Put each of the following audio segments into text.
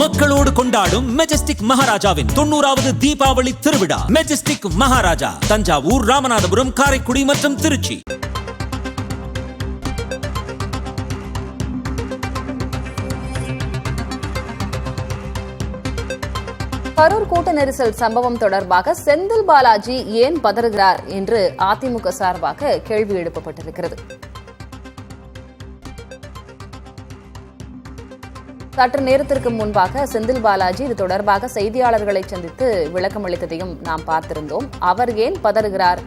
மக்களோடு கொண்டாடும் மெஜஸ்டிக் மகாராஜாவின் 90வது தீபாவளி திருவிழா. மெஜஸ்டிக் மகாராஜா தஞ்சாவூர், ராமநாதபுரம், காரைக்குடி மற்றும் திருச்சி. கரூர் கூட்ட நெரிசல் சம்பவம் தொடர்பாக செந்தில் பாலாஜி ஏன் பதறுகிறார் என்று அதிமுக சார்பாக கேள்வி எழுப்பப்பட்டிருக்கிறது. சற்று நேரத்திற்கு முன்பாக செந்தில் பாலாஜி இது தொடர்பாக செய்தியாளர்களை சந்தித்து விளக்கம் அளித்ததையும் நாம் பார்த்திருந்தோம். அவர் ஏன் பதறுகிறார்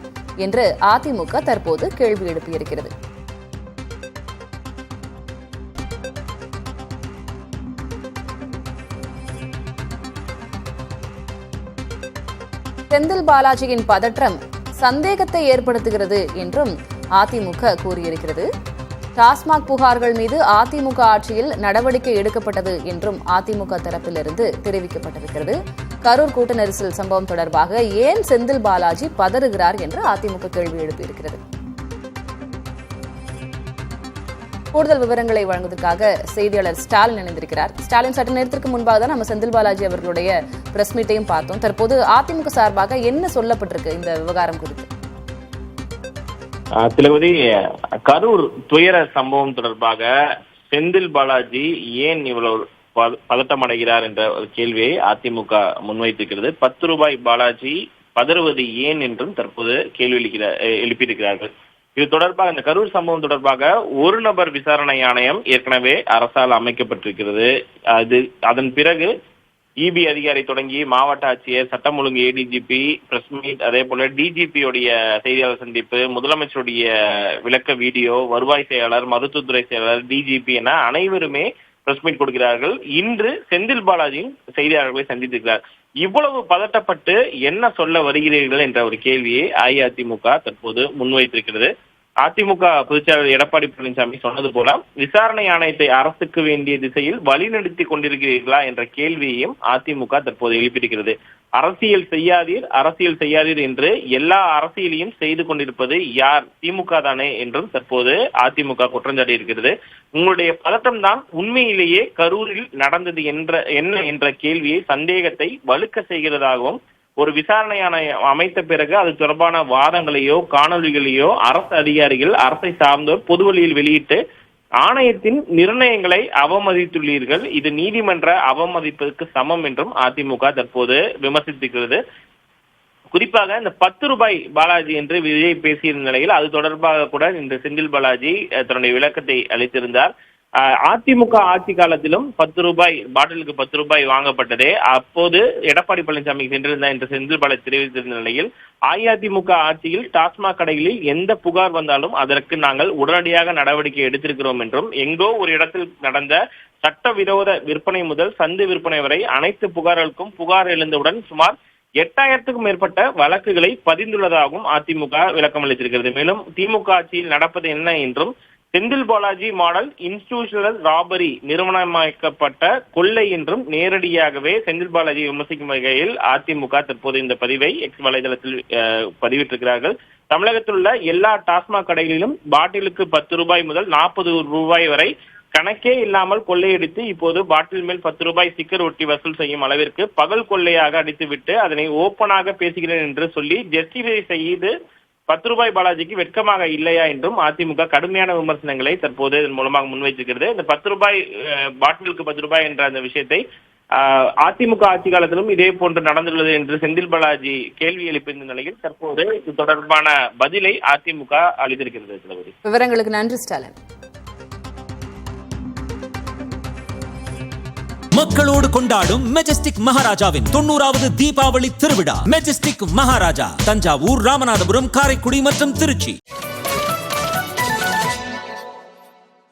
என்று அதிமுக தற்போது கேள்வி எழுப்பியிருக்கிறது. செந்தில் பாலாஜியின் பதற்றம் சந்தேகத்தை ஏற்படுத்துகிறது என்றும் அதிமுக கூறியிருக்கிறது. டாஸ்மாக் புகார்கள் மீது அதிமுக ஆட்சியில் நடவடிக்கை எடுக்கப்பட்டது என்றும் அதிமுக தரப்பிலிருந்து தெரிவிக்கப்பட்டிருக்கிறது. கரூர் கூட்ட நெரிசல் சம்பவம் தொடர்பாக ஏன் செந்தில் பாலாஜி பதறுகிறார் என்று அதிமுக கேள்வி எழுப்பியிருக்கிறது. கூடுதல் விவரங்களை வழங்குவதற்காக செய்தியாளர் ஸ்டாலின் இணைந்திருக்கிறார். ஸ்டாலின், சற்று நேரத்திற்கு முன்பாக தான் நம்ம செந்தில் பாலாஜி அவர்களுடைய பிரஸ் மீட்டையும் பார்த்தோம். தற்போது அதிமுக சார்பாக என்ன சொல்லப்பட்டிருக்கு இந்த விவகாரம் குறித்து? திலகவதி, கரூர் துயர சம்பவம் தொடர்பாக செந்தில் பாலாஜி ஏன் இவ்வளவு பதட்டம் அடைகிறார் என்ற ஒரு கேள்வியை அதிமுக முன்வைத்திருக்கிறது. 10 ரூபாய் பாலாஜி பதறுவது ஏன் என்றும் தற்போது கேள்வி எழுப்பியிருக்கிறார்கள். இது தொடர்பாக இந்த கரூர் சம்பவம் தொடர்பாக ஒரு நபர் விசாரணை ஆணையம் ஏற்கனவே அரசால் அமைக்கப்பட்டிருக்கிறது. அதன் பிறகு இபி அதிகாரி தொடங்கி மாவட்ட ஆட்சியர், சட்டம் ஒழுங்கு ஏடிஜிபி, பிரஸ் மீட், அதே போல டிஜிபியோடைய செய்தியாளர் சந்திப்பு, முதலமைச்சருடைய விளக்க வீடியோ, வருவாய் செயலாளர், மருத்துவத்துறை செயலாளர், டிஜிபி என அனைவருமே பிரஸ் மீட் கொடுக்கிறார்கள். இன்று செந்தில் பாலாஜியின் செய்தியாளர்களை சந்தித்திருக்கிறார். இவ்வளவு பதட்டப்பட்டு என்ன சொல்ல வருகிறீர்கள் என்ற ஒரு கேள்வியை அஇஅதிமுக தற்போது முன்வைத்திருக்கிறது. அதிமுக பொதுச்செயலாளர் எடப்பாடி பழனிசாமி சொன்னது போல விசாரணை ஆணையத்தை அரசுக்கு வேண்டிய திசையில் வழிநடத்தி கொண்டிருக்கிறீர்களா என்ற கேள்வியையும் அதிமுக தற்போது எழுப்பியிருக்கிறது. அரசியல் செய்யாதீர் என்று எல்லா அரசியலையும் செய்து கொண்டிருப்பது யார்? திமுக தானே என்றும் தற்போது அதிமுக குற்றஞ்சாட்டி இருக்கிறது. உங்களுடைய பதட்டம் தான் உண்மையிலேயே கரூரில் நடந்தது என்ன என்ற கேள்வியை, சந்தேகத்தை வலுக்க செய்கிறதாகவும், ஒரு விசாரணை ஆணையம் அமைத்த பிறகு அது தொடர்பான வாதங்களையோ காணொலிகளையோ அரசு அதிகாரிகள், அரசை சார்ந்தோர் பொதுவெளியில் வெளியிட்டு ஆணையத்தின் நிர்ணயங்களை அவமதித்துள்ளீர்கள், இது நீதிமன்ற அவமதிப்பதற்கு சமம் என்றும் அதிமுக தற்போது விமர்சித்திருக்கிறது. குறிப்பாக இந்த 10 ரூபாய் பாலாஜி என்று விஜய் பேசியிருந்த நிலையில் அது தொடர்பாக கூட இந்த செந்தில் பாலாஜி தன்னுடைய விளக்கத்தை அளித்திருந்தார். அதிமுக ஆட்சி காலத்திலும் 10 ரூபாய் பாட்டிலுக்கு 10 ரூபாய் வாங்கப்பட்டதே அப்போது எடப்பாடி பழனிசாமி சென்றிருந்தார் என்று செந்தில் பாலாஜி தெரிவித்திருந்த நிலையில், அஇஅதிமுக ஆட்சியில் டாஸ்மாக் கடைகளில் எந்த புகார் வந்தாலும் அதற்கு நாங்கள் உடனடியாக நடவடிக்கை எடுத்திருக்கிறோம் என்றும், எங்கோ ஒரு இடத்தில் நடந்த சட்டவிரோத விற்பனை முதல் சந்து விற்பனை வரை அனைத்து புகார்களுக்கும் புகார் எழுந்தவுடன் சுமார் 8000க்கும் மேற்பட்ட வழக்குகளை பதிந்துள்ளதாகவும் அதிமுக விளக்கம் அளித்திருக்கிறது. மேலும் திமுக ஆட்சியில் நடப்பது என்ன என்றும், Senthil Balaji model institutional robbery, நிறுவனமயக்கப்பட்ட கொள்ளை என்றும் நேரடியாகவே செந்தில் பாலாஜி விமர்சிக்கும் வகையில் அதிமுக தற்போது இந்த பதிவை எக்ஸ் வலைதளத்தில் பதிவிட்டிருக்கிறார்கள். தமிழகத்தில் உள்ள எல்லா டாஸ்மாக் கடைகளிலும் பாட்டிலுக்கு 10 ரூபாய் முதல் 40 ரூபாய் வரை கணக்கே இல்லாமல் கொள்ளையடித்து இப்போது பாட்டில் மேல் 10 ரூபாய் ஸ்டிக்கர் ஒட்டி வசூல் செய்யும் அளவிற்கு பகல் கொள்ளையாக அடித்துவிட்டு அதனை ஓப்பனாக பேசுகிறேன் என்று சொல்லி ஜஸ்டிஃபை செய்து 10 ரூபாய் பாலாஜிக்கு வெட்கமாக இல்லையா என்றும் அதிமுக கடுமையான விமர்சனங்களை தற்போது இதன் மூலமாக முன்வைத்திருக்கிறது. இந்த 10 ரூபாய் பாட்டிலுக்கு 10 ரூபாய் என்ற அந்த விஷயத்தை அதிமுக ஆட்சி காலத்திலும் இதே போன்று நடந்துள்ளது என்று செந்தில் பாலாஜி கேள்வி எழுப்பியிருந்த நிலையில் தற்போது இது தொடர்பான பதிலை அதிமுக அளித்திருக்கிறது. விவரங்களுக்கு நன்றி ஸ்டாலின். மக்களோடு கொண்டாடும் மெஜஸ்டிக் மகாராஜாவின் 90வது தீபாவளி திருவிழா. மெஜஸ்டிக் மகாராஜா தஞ்சாவூர், ராமநாதபுரம், காரைக்குடி மற்றும் திருச்சி.